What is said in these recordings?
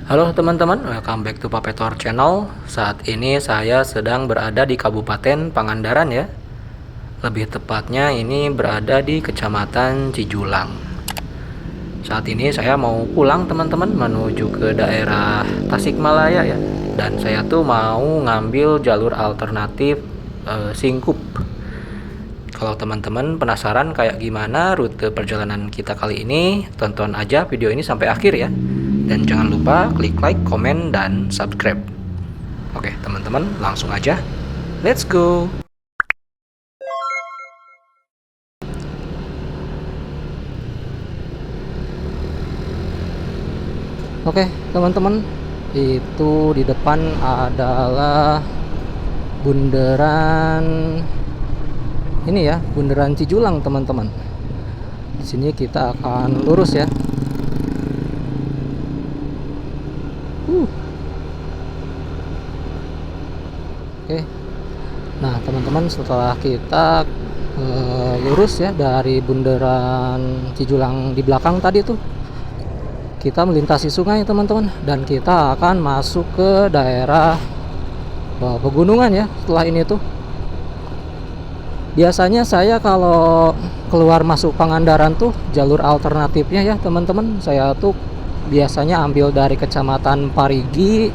Halo teman-teman, welcome back to Papetor Channel. Saat ini saya sedang berada di Kabupaten Pangandaran ya. Lebih tepatnya ini berada di Kecamatan Cijulang. Saat ini saya mau pulang teman-teman menuju ke daerah Tasikmalaya ya. Dan saya tuh mau ngambil jalur alternatif Singkup. Kalau teman-teman penasaran kayak gimana rute perjalanan kita kali ini, tonton aja video ini sampai akhir ya. Dan jangan lupa klik like, komen, dan subscribe. Oke teman-teman, langsung aja. Let's go! Oke teman-teman, itu di depan adalah bundaran ini ya, bundaran Cijulang teman-teman. Di sini kita akan lurus ya. Oke. Nah, teman-teman, setelah kita lurus ya dari bundaran Cijulang di belakang tadi tuh, kita melintasi sungai teman-teman, dan kita akan masuk ke daerah pegunungan ya setelah ini tuh. Biasanya saya kalau keluar masuk Pangandaran tuh jalur alternatifnya ya teman-teman, saya tuh biasanya ambil dari Kecamatan Parigi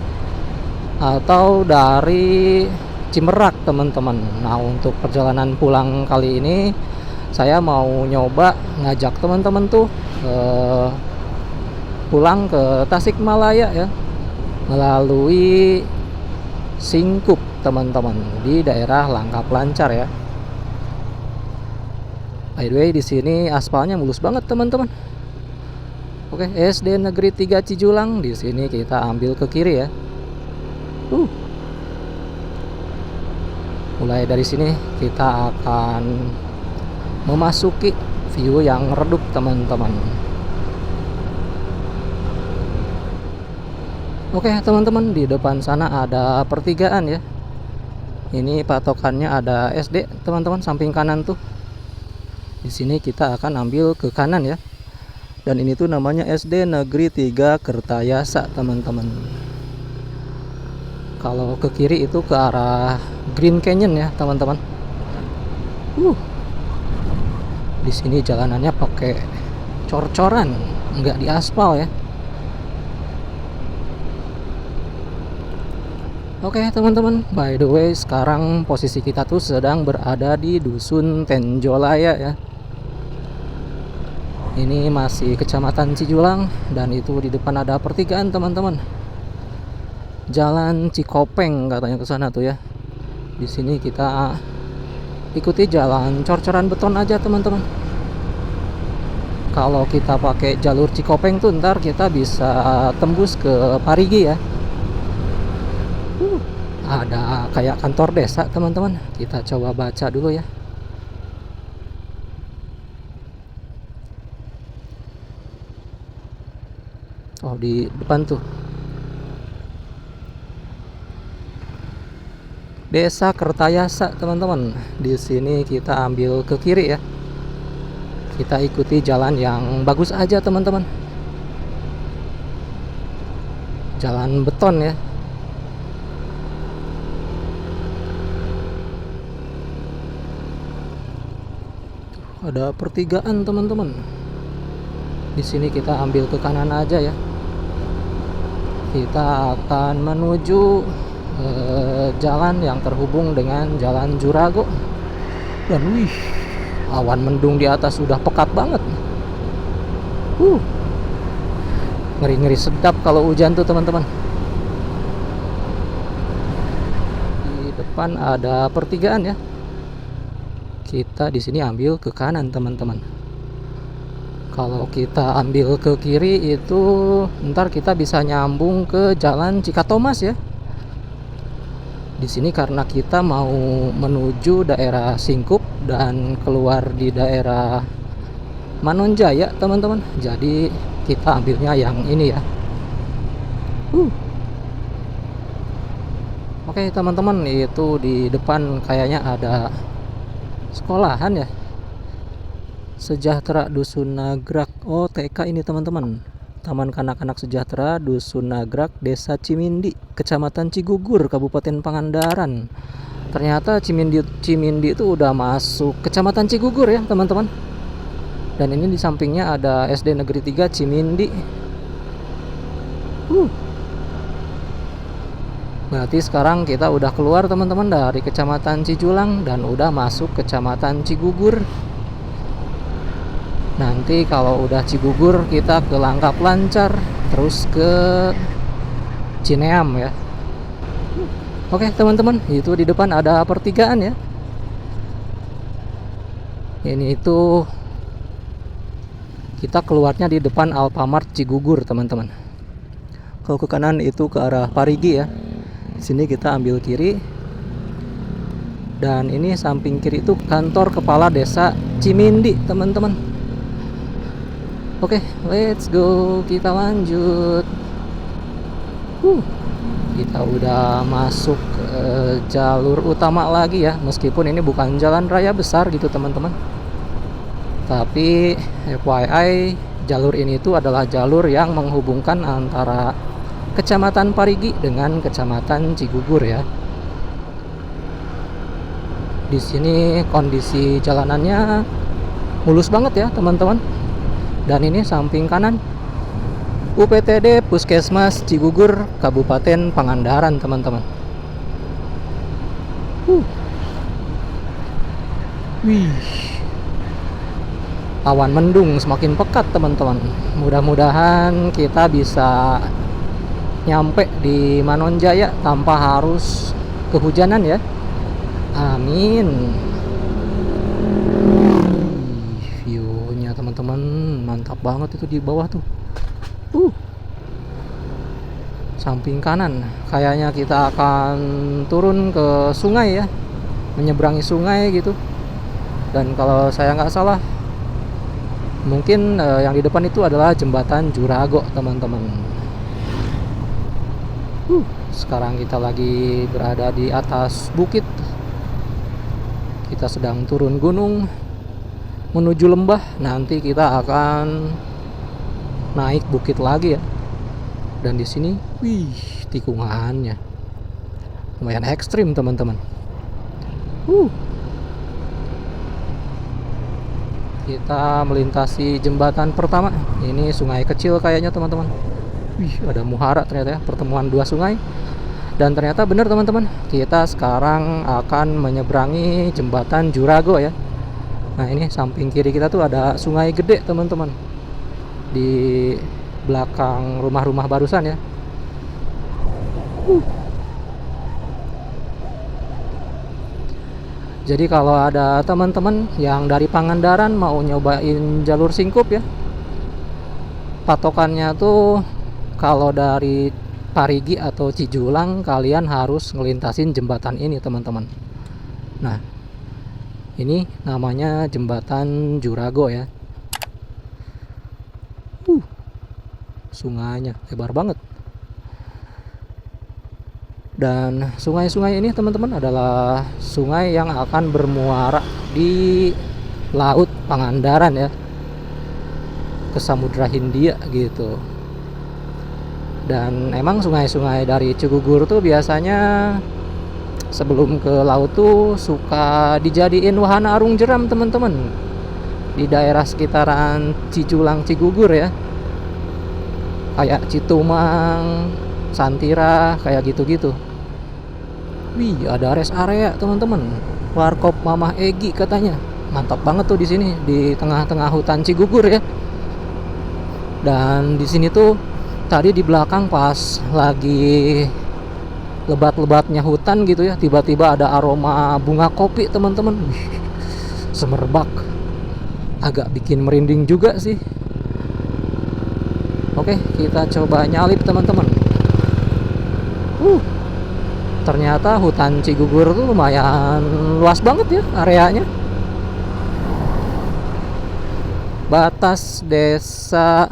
atau dari Cimerak teman-teman. Nah, untuk perjalanan pulang kali ini saya mau nyoba ngajak teman-teman tuh pulang ke Tasikmalaya ya, melalui Singkup teman-teman, di daerah Langkap Lancar ya. By the way, di sini aspalnya mulus banget teman-teman. Oke, SD Negeri 3 Cijulang, di sini kita ambil ke kiri ya. Mulai dari sini kita akan memasuki view yang redup teman-teman. Oke teman-teman, di depan sana ada pertigaan ya. Ini patokannya ada SD teman-teman, samping kanan tuh. Di sini kita akan ambil ke kanan ya. Dan ini tuh namanya SD Negeri 3 Kertayasa teman-teman. Kalau ke kiri itu ke arah Green Canyon ya teman-teman. Di sini jalanannya pakai cor-coran, nggak di aspal ya. Oke teman-teman, by the way, sekarang posisi kita tuh sedang berada di Dusun Tenjolaya ya. Ini masih Kecamatan Cijulang, dan itu di depan ada pertigaan teman-teman. Jalan Cikopeng katanya ke sana tuh ya. Di sini kita ikuti jalan cor-coran beton aja teman-teman. Kalau kita pakai jalur Cikopeng tuh ntar kita bisa tembus ke Parigi ya. Ada kayak kantor desa teman-teman. Kita coba baca dulu ya. Oh, di depan tuh Desa Kertayasa teman-teman. Di sini kita ambil ke kiri ya. Kita ikuti jalan yang bagus aja teman-teman. Jalan beton ya. Ada pertigaan teman-teman. Di sini kita ambil ke kanan aja ya. Kita akan menuju jalan yang terhubung dengan Jalan Jurago. Dan wih, awan mendung di atas sudah pekat banget. Ngeri-ngeri sedap kalau hujan tuh teman-teman. Di depan ada pertigaan ya. Kita di sini ambil ke kanan teman-teman. Kalau kita ambil ke kiri itu ntar kita bisa nyambung ke Jalan Cikatomas ya. Di sini karena kita mau menuju daerah Singkup dan keluar di daerah Manonjaya teman-teman. Jadi kita ambilnya yang ini ya. Oke teman-teman, itu di depan kayaknya ada sekolahan ya. Sejahtera Dusun Nagrak. Oh, TK ini teman-teman. Taman Kanak-kanak Sejahtera Dusun Nagrak, Desa Cimindi, Kecamatan Cigugur, Kabupaten Pangandaran. Ternyata Cimindi itu udah masuk Kecamatan Cigugur ya teman-teman. Dan ini di sampingnya ada SD Negeri 3 Cimindi. Berarti sekarang kita udah keluar teman-teman dari Kecamatan Cijulang dan udah masuk Kecamatan Cigugur. Nanti kalau udah Cigugur kita ke Langkap Lancar, terus ke Cineam ya. Oke teman-teman, itu di depan ada pertigaan ya. Ini itu kita keluarnya di depan Alfamart Cigugur teman-teman. Kalau ke kanan itu ke arah Parigi ya. Sini kita ambil kiri. Dan ini samping kiri itu kantor kepala desa Cimindi teman-teman. Oke, let's go, kita lanjut. Kita udah masuk ke jalur utama lagi ya. Meskipun ini bukan jalan raya besar gitu teman-teman, tapi FYI jalur ini itu adalah jalur yang menghubungkan antara Kecamatan Parigi dengan Kecamatan Cigugur ya. Di sini kondisi jalanannya mulus banget ya teman-teman. Dan ini samping kanan UPTD Puskesmas Cigugur, Kabupaten Pangandaran teman-teman. Wih, awan mendung semakin pekat teman-teman. Mudah-mudahan kita bisa nyampe di Manonjaya tanpa harus kehujanan ya. Amin. View-nya teman-teman mantap banget itu di bawah tuh. Samping kanan kayaknya kita akan turun ke sungai ya, menyeberangi sungai gitu. Dan kalau saya nggak salah mungkin yang di depan itu adalah jembatan Jurago teman-teman. Sekarang kita lagi berada di atas bukit. Kita sedang turun gunung menuju lembah. Nanti kita akan naik bukit lagi ya. Dan di sini, wih, tikungannya lumayan ekstrim teman-teman. Kita melintasi jembatan pertama. Ini sungai kecil kayaknya teman-teman. Wih, ada muhara ternyata ya, pertemuan dua sungai. Dan ternyata benar teman-teman, kita sekarang akan menyeberangi jembatan Jurago ya. Nah ini samping kiri kita tuh ada sungai gede teman-teman, di belakang rumah-rumah barusan ya. Jadi kalau ada teman-teman yang dari Pangandaran mau nyobain jalur singkup ya, patokannya tuh kalau dari Parigi atau Cijulang kalian harus ngelintasin jembatan ini teman-teman. Nah ini namanya jembatan Jurago ya. Sungainya lebar banget. Dan sungai-sungai ini teman-teman adalah sungai yang akan bermuara di Laut Pangandaran ya, ke Samudra Hindia gitu. Dan emang sungai-sungai dari Cigugur tuh biasanya sebelum ke laut tuh suka dijadiin wahana arung jeram teman-teman, di daerah sekitaran Cijulang Cigugur ya, kayak Citumang, Santira, kayak gitu-gitu. Wih, ada rest area teman-teman, warkop Mamah Egi katanya. Mantap banget tuh di sini, di tengah-tengah hutan Cigugur ya. Dan di sini tuh tadi di belakang pas lagi lebat-lebatnya hutan gitu ya, tiba-tiba ada aroma bunga kopi teman-teman. Semerbak, agak bikin merinding juga sih. Oke, kita coba nyalip teman-teman. Ternyata hutan Cigugur tuh lumayan luas banget ya areanya. Batas desa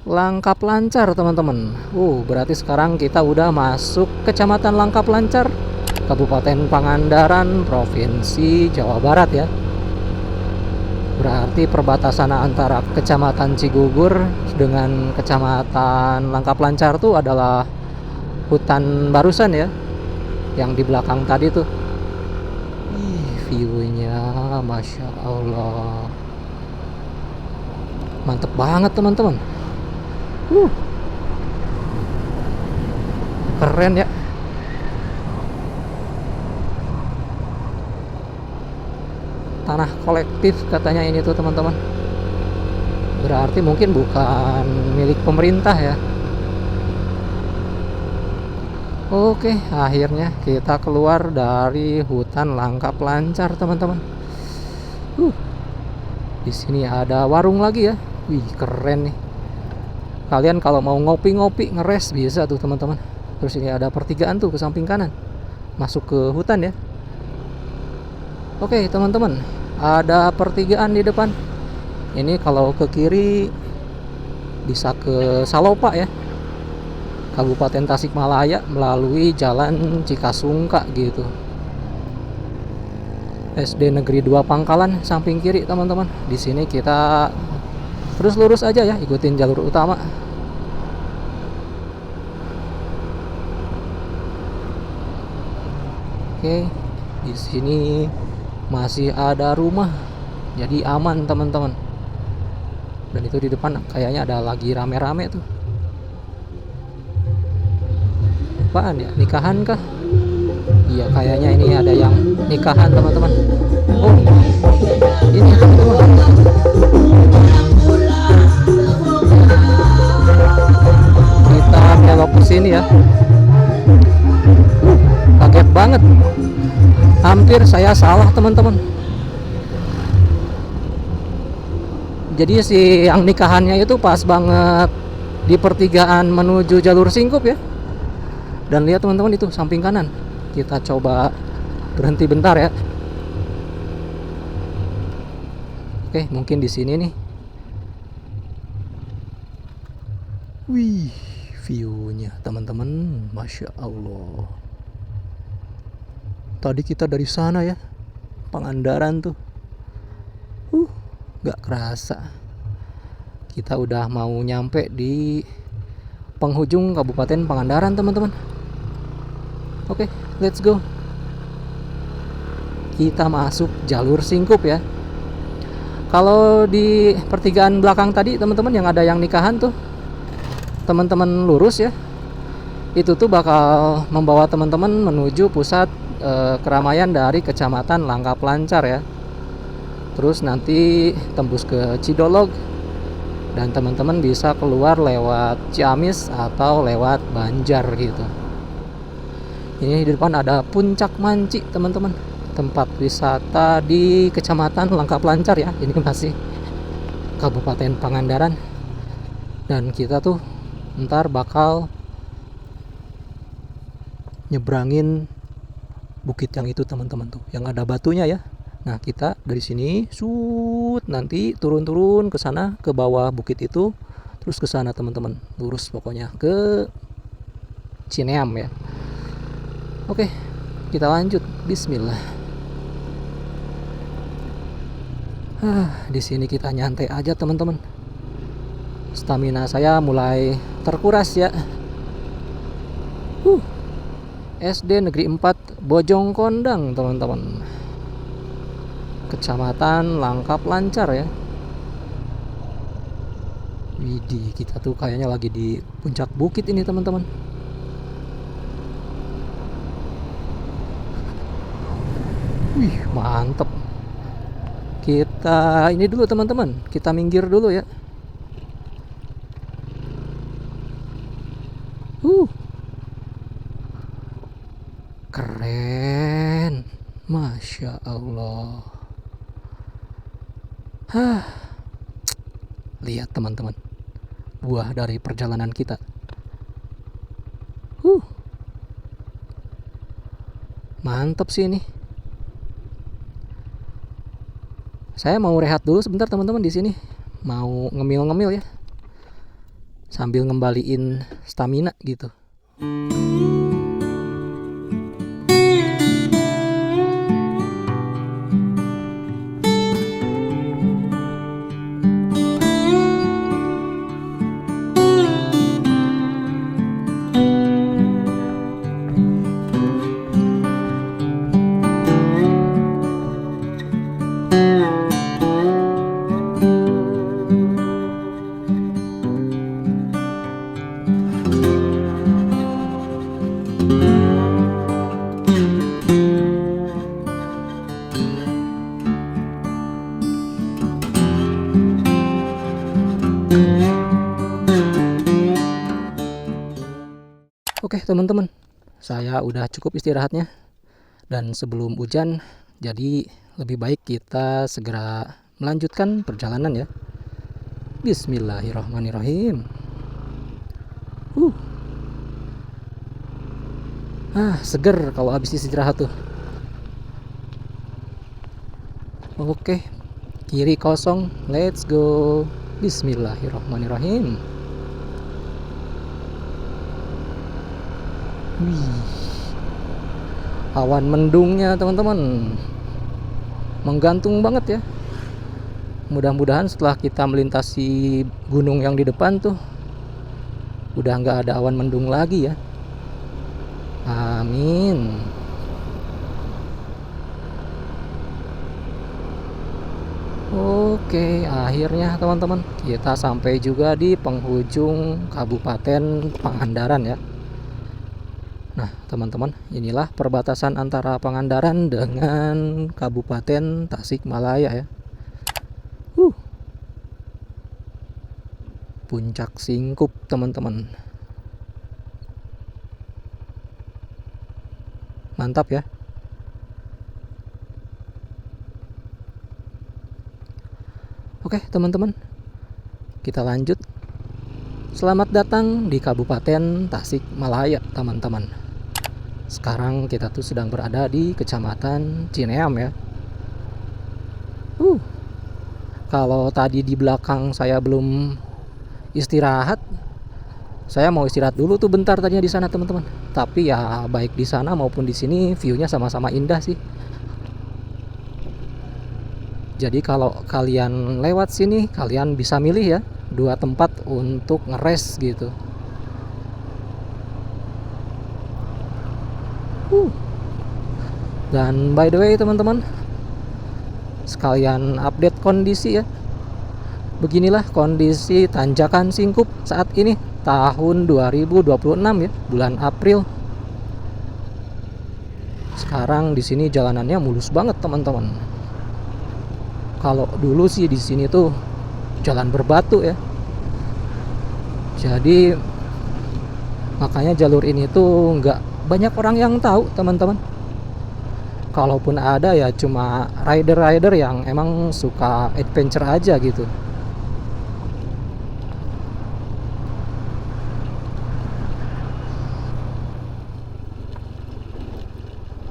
Langkap Lancar teman-teman. Berarti sekarang kita udah masuk Kecamatan Langkap Lancar, Kabupaten Pangandaran, Provinsi Jawa Barat ya. Berarti perbatasan antara Kecamatan Cigugur dengan Kecamatan Langkap Lancar tuh adalah hutan barusan ya, yang di belakang tadi tuh. View-nya Masya Allah, mantep banget teman-teman. Keren ya. Tanah kolektif katanya ini tuh teman-teman. Berarti mungkin bukan milik pemerintah ya. Oke, akhirnya kita keluar dari hutan Langkap Lancar teman-teman. Di sini ada warung lagi ya. Wih, keren nih. Kalian kalau mau ngopi-ngopi ngeres bisa tuh teman-teman. Terus ini ada pertigaan tuh ke samping kanan, masuk ke hutan ya. Oke teman-teman, ada pertigaan di depan. Ini kalau ke kiri bisa ke Salopa ya, Kabupaten Tasikmalaya, melalui Jalan Cikasungka gitu. SD Negeri 2 Pangkalan samping kiri teman-teman. Di sini kita terus lurus aja ya, ikutin jalur utama. Oke, di sini masih ada rumah, jadi aman teman-teman. Dan itu di depan kayaknya ada lagi rame-rame tuh. Apaan ya? Nikahan kah? Iya, kayaknya ini ada yang nikahan teman-teman. Oh, ini teman-teman. Kita belok ke sini ya. Kaget banget, hampir saya salah teman-teman. Jadi si yang nikahannya itu pas banget di pertigaan menuju jalur Singkup ya. Dan lihat teman-teman, itu samping kanan. Kita coba berhenti bentar ya. Oke, mungkin di sini nih. Wih, view-nya teman-teman, Masya Allah. Tadi kita dari sana ya, Pangandaran tuh. Gak kerasa kita udah mau nyampe di penghujung Kabupaten Pangandaran teman-teman. Oke, let's go. Kita masuk jalur Singkup ya. Kalau di pertigaan belakang tadi teman-teman yang ada yang nikahan tuh, teman-teman lurus ya. Itu tuh bakal membawa teman-teman menuju pusat keramaian dari Kecamatan Langkap Lancar ya. Terus nanti tembus ke Cidolog, dan teman-teman bisa keluar lewat Ciamis atau lewat Banjar gitu. Ini di depan ada Puncak Manci teman-teman, tempat wisata di Kecamatan Langkap Lancar ya. Ini masih Kabupaten Pangandaran. Dan kita tuh ntar bakal nyebrangin bukit yang itu teman-teman tuh, yang ada batunya ya. Nah, kita dari sini nanti turun-turun ke sana, ke bawah bukit itu, terus ke sana teman-teman. Lurus pokoknya ke Cineam ya. Oke, kita lanjut. Bismillah. Di sini kita nyantai aja teman-teman. Stamina saya mulai terkuras ya. SD Negeri 4 Bojongkondang teman-teman, Kecamatan Langkap Lancar ya. Widih, kita tuh kayaknya lagi di puncak bukit ini teman-teman. Wih, mantep. Kita ini dulu teman-teman, kita minggir dulu ya. Keren, Masya Allah. Lihat teman-teman, buah dari perjalanan kita. Mantap sih ini. Saya mau rehat dulu sebentar teman-teman di sini. Mau ngemil-ngemil ya, sambil ngembaliin stamina gitu. Oke teman-teman, saya udah cukup istirahatnya. Dan sebelum hujan, jadi lebih baik kita segera melanjutkan perjalanan ya. Bismillahirrahmanirrahim. Uh, seger kalau habis istirahat tuh. Oke, kiri kosong, let's go. Bismillahirrahmanirrahim. Wih, awan mendungnya teman-teman menggantung banget ya. Mudah-mudahan setelah kita melintasi gunung yang di depan tuh udah nggak ada awan mendung lagi ya. Amin. Oke, akhirnya teman-teman kita sampai juga di penghujung Kabupaten Pangandaran ya. Nah, teman-teman, inilah perbatasan antara Pangandaran dengan Kabupaten Tasikmalaya ya. Puncak Singkup, teman-teman. Mantap ya. Oke, teman-teman. Kita lanjut. Selamat datang di Kabupaten Tasikmalaya, teman-teman. Sekarang kita tuh sedang berada di Kecamatan Cineam ya. Kalau tadi di belakang saya belum istirahat, saya mau istirahat dulu tuh bentar tadinya di sana teman-teman. Tapi ya baik di sana maupun di sini view-nya sama-sama indah sih. Jadi kalau kalian lewat sini, kalian bisa milih ya dua tempat untuk ngeres gitu. Dan by the way teman-teman, sekalian update kondisi ya. Beginilah kondisi Tanjakan Singkup saat ini tahun 2026 ya, bulan April. Sekarang di sini jalanannya mulus banget teman-teman. Kalau dulu sih di sini tuh jalan berbatu ya. Jadi makanya jalur ini tuh nggak banyak orang yang tahu teman-teman. Kalaupun ada ya cuma rider-rider yang emang suka adventure aja gitu.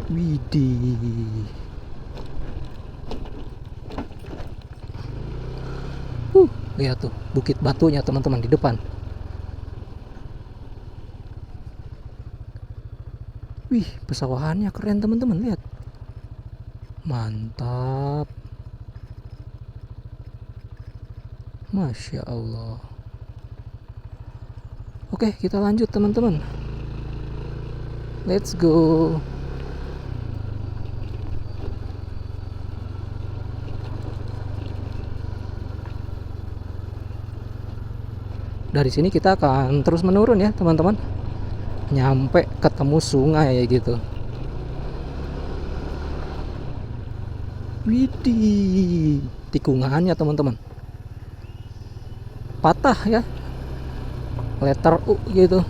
Widih. Lihat tuh bukit batunya teman-teman di depan. Wih, pesawahannya keren teman-teman, lihat. Mantap. Masya Allah. Oke, kita lanjut teman-teman. Let's go. Dari sini kita akan terus menurun ya teman-teman, nyampe ketemu sungai gitu. Widih, tikungannya teman-teman patah ya, letter U gitu.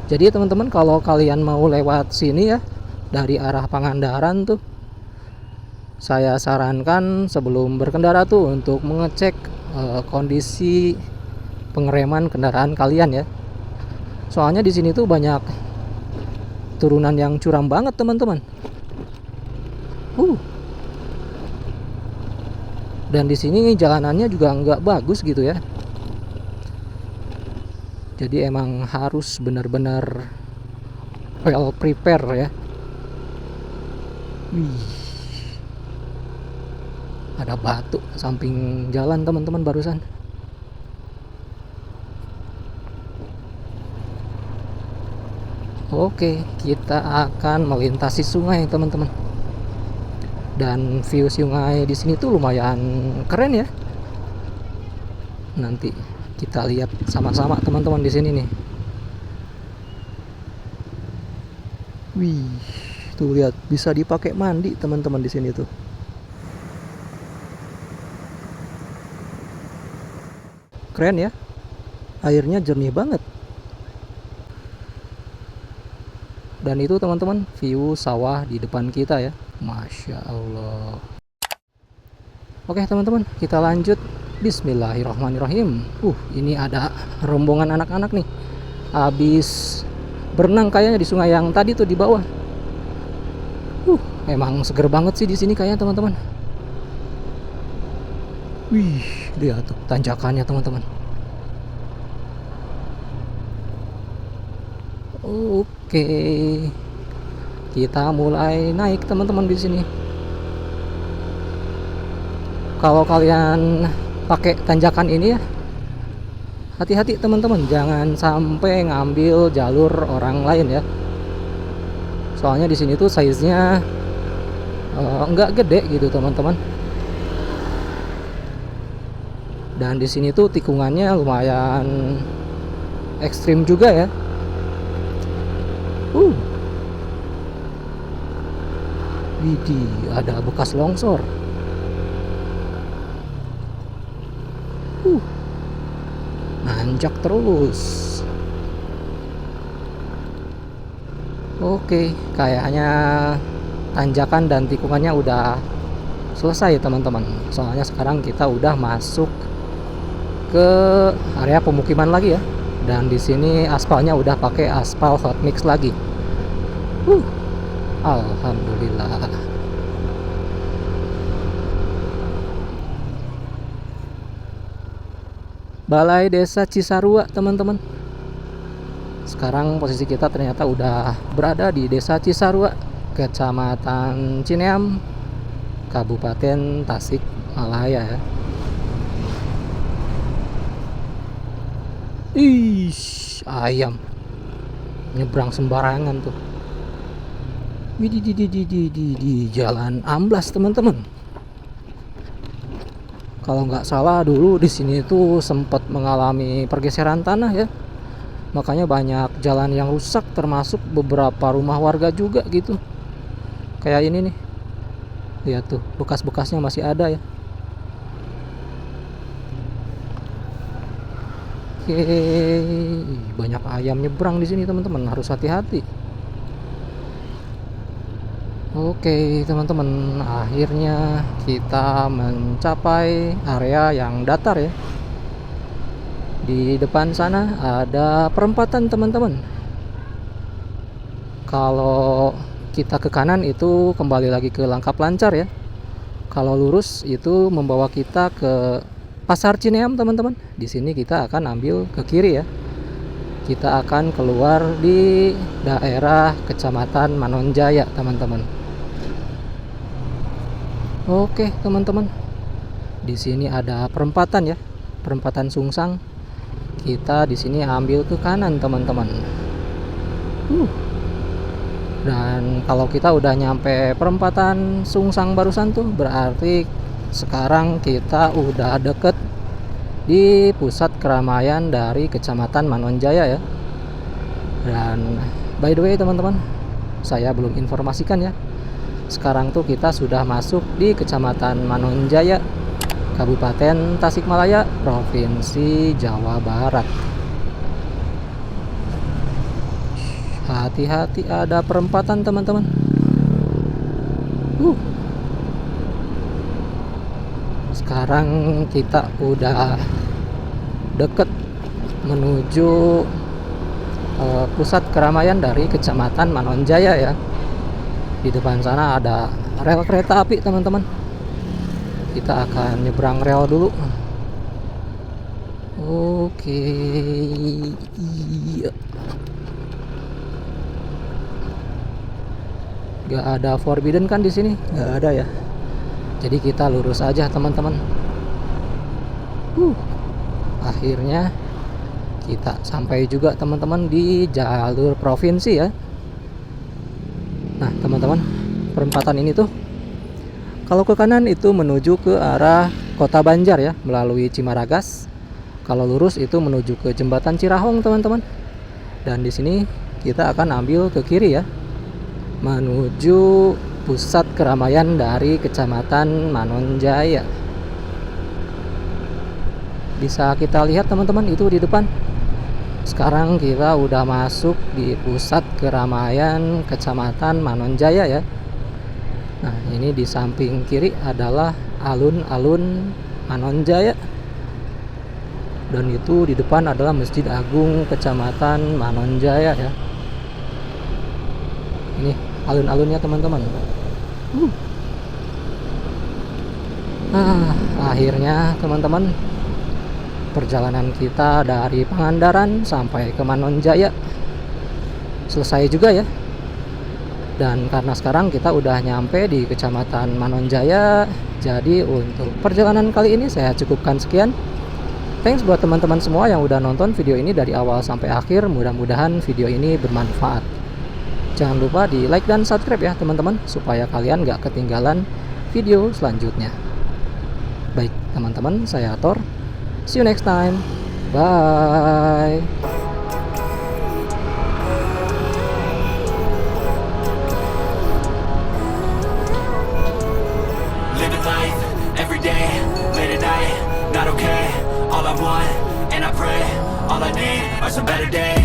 Jadi teman-teman kalau kalian mau lewat sini ya dari arah Pangandaran tuh, saya sarankan sebelum berkendara tuh untuk mengecek kondisi pengereman kendaraan kalian ya. Soalnya di sini tuh banyak turunan yang curam banget teman-teman. Dan di sini jalanannya juga nggak bagus gitu ya. Jadi emang harus benar-benar well prepare ya. Ada batu samping jalan teman-teman barusan. Oke, kita akan melintasi sungai teman-teman. Dan view sungai di sini tuh lumayan keren ya. Nanti kita lihat sama-sama teman-teman di sini nih. Wih, tuh lihat bisa dipakai mandi teman-teman di sini tuh. Keren ya, airnya jernih banget. Dan itu teman-teman, view sawah di depan kita ya. Masya Allah. Oke teman-teman, kita lanjut. Bismillahirrahmanirrahim. Ini ada rombongan anak-anak nih. Habis berenang kayaknya di sungai yang tadi tuh di bawah. Emang seger banget sih di sini kayaknya teman-teman. Wih, lihat tuh tanjakannya teman-teman. Oke, kita mulai naik teman-teman di sini. Kalau kalian pakai tanjakan ini ya, hati-hati teman-teman, jangan sampai ngambil jalur orang lain ya. Soalnya di sini tuh size-nya nggak gede gitu teman-teman. Dan di sini tuh tikungannya lumayan ekstrim juga ya. Widih, ada bekas longsor. Nanjak terus. Oke, kayaknya tanjakan dan tikungannya udah selesai teman-teman. Soalnya sekarang kita udah masuk ke area pemukiman lagi ya. Dan di sini aspalnya udah pakai aspal hot mix lagi. Alhamdulillah. Balai Desa Cisarua teman-teman. Sekarang posisi kita ternyata udah berada di Desa Cisarua, Kecamatan Cineam, Kabupaten Tasikmalaya ya. Ayam nyebrang sembarangan tuh. Di jalan amblas teman-teman. Kalau nggak salah dulu di sini tuh sempat mengalami pergeseran tanah ya. Makanya banyak jalan yang rusak, termasuk beberapa rumah warga juga gitu. Kayak ini nih. Lihat tuh, bekas-bekasnya masih ada ya. Oke, banyak ayam nyebrang di sini teman-teman, harus hati-hati. Oke teman-teman, akhirnya kita mencapai area yang datar ya. Di depan sana ada perempatan teman-teman. Kalau kita ke kanan itu kembali lagi ke Langkap Lancar ya. Kalau lurus itu membawa kita ke Pasar Cineam teman-teman. Di sini kita akan ambil ke kiri ya. Kita akan keluar di daerah Kecamatan Manonjaya teman-teman. Oke teman-teman, di sini ada perempatan ya, perempatan Sungsang. Kita di sini ambil ke kanan teman-teman. Dan kalau kita udah nyampe perempatan Sungsang barusan tuh, berarti sekarang kita udah deket di pusat keramaian dari Kecamatan Manonjaya ya. Dan by the way teman-teman, saya belum informasikan ya. Sekarang tuh kita sudah masuk di Kecamatan Manonjaya, Kabupaten Tasikmalaya, Provinsi Jawa Barat. Hati-hati, ada perempatan teman-teman. Sekarang kita udah deket menuju pusat keramaian dari Kecamatan Manonjaya ya. Di depan sana ada rel kereta api teman-teman. Kita akan nyebrang rel dulu. Oke, iya. Gak ada forbidden kan di sini? Gak ada ya. Jadi kita lurus aja teman-teman. Akhirnya kita sampai juga teman-teman di jalur provinsi ya. Nah teman-teman, perempatan ini tuh kalau ke kanan itu menuju ke arah Kota Banjar ya, melalui Cimaragas. Kalau lurus itu menuju ke Jembatan Cirahong teman-teman. Dan di sini kita akan ambil ke kiri ya, menuju pusat keramaian dari Kecamatan Manonjaya. Bisa kita lihat teman-teman, itu di depan. Sekarang kita udah masuk di pusat keramaian Kecamatan Manonjaya ya. Nah, ini di samping kiri adalah alun-alun Manonjaya. Dan itu di depan adalah Masjid Agung Kecamatan Manonjaya ya. Ini alun-alunnya teman-teman. Akhirnya teman-teman, perjalanan kita dari Pangandaran sampai ke Manonjaya selesai juga ya. Dan karena sekarang kita udah nyampe di Kecamatan Manonjaya, jadi untuk perjalanan kali ini saya cukupkan sekian. Thanks buat teman-teman semua yang udah nonton video ini dari awal sampai akhir. Mudah-mudahan video ini bermanfaat. Jangan lupa di like dan subscribe ya teman-teman, supaya kalian gak ketinggalan video selanjutnya. Baik teman-teman, saya Thor. See you next time. Bye. Living life every day, late at night, not okay. All I want, and I pray, all I need are some better days.